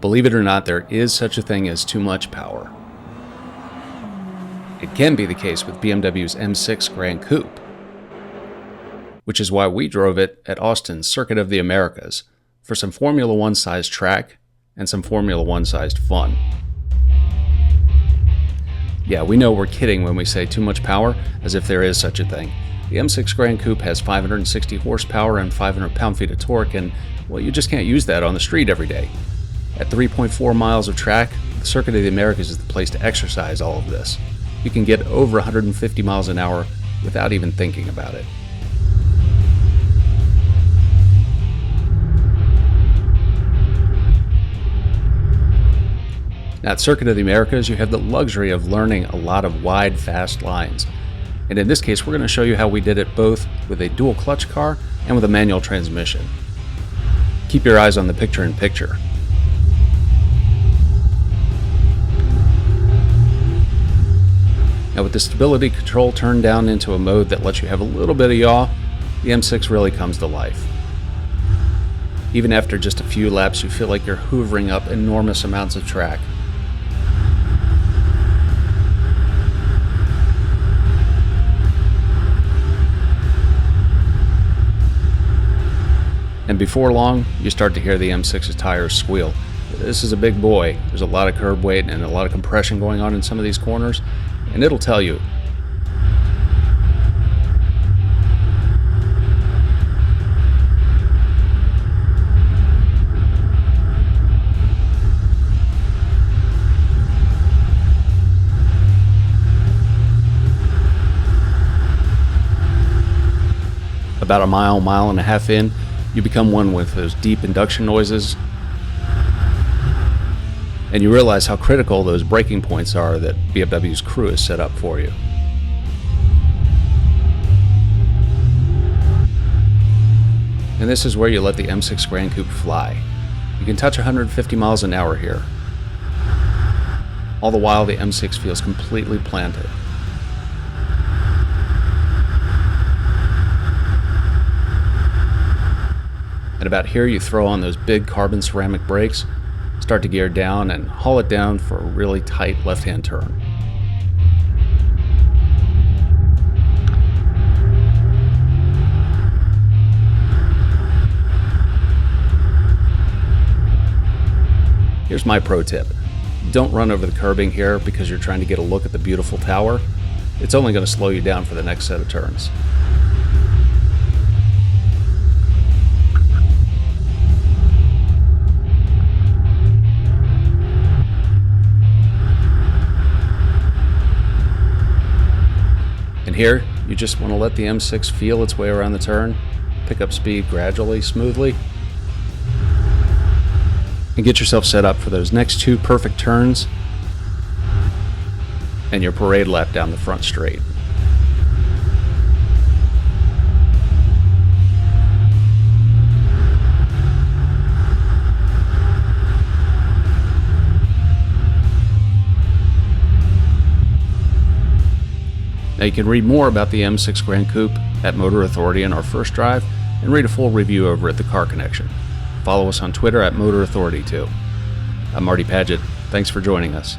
Believe it or not, there is such a thing as too much power. It can be the case with BMW's M6 Gran Coupe, which is why we drove it at Austin's Circuit of the Americas for some Formula One sized track and some Formula One sized fun. Yeah, we know we're kidding when we say too much power, as if there is such a thing. The M6 Gran Coupe has 560 horsepower and 500 pound-feet of torque, and, well, you just can't use that on the street every day. At 3.4 miles of track, the Circuit of the Americas is the place to exercise all of this. You can get over 150 miles an hour without even thinking about it. Now, at Circuit of the Americas, you have the luxury of learning a lot of wide, fast lines. And in this case, we're going to show you how we did it both with a dual clutch car and with a manual transmission. Keep your eyes on the picture-in-picture. Now, with the stability control turned down into a mode that lets you have a little bit of yaw, the M6 really comes to life. Even after just a few laps, you feel like you're hoovering up enormous amounts of track. And before long, you start to hear the M6's tires squeal. This is a big boy. There's a lot of curb weight and a lot of compression going on in some of these corners, and it'll tell you. About a mile and a half in, you become one with those deep induction noises, and you realize how critical those braking points are that BMW's crew has set up for you. And this is where you let the M6 Gran Coupe fly. You can touch 150 miles an hour here. All the while, the M6 feels completely planted. And about here, you throw on those big carbon ceramic brakes, start to gear down, and haul it down for a really tight left-hand turn. Here's my pro tip. Don't run over the curbing here because you're trying to get a look at the beautiful tower. It's only going to slow you down for the next set of turns. And here, you just want to let the M6 feel its way around the turn, pick up speed gradually, smoothly, and get yourself set up for those next two perfect turns and your parade lap down the front straight. Now, you can read more about the M6 Gran Coupe at Motor Authority in our first drive, and read a full review over at The Car Connection. Follow us on Twitter at Motor Authority too. I'm Marty Paget. Thanks for joining us.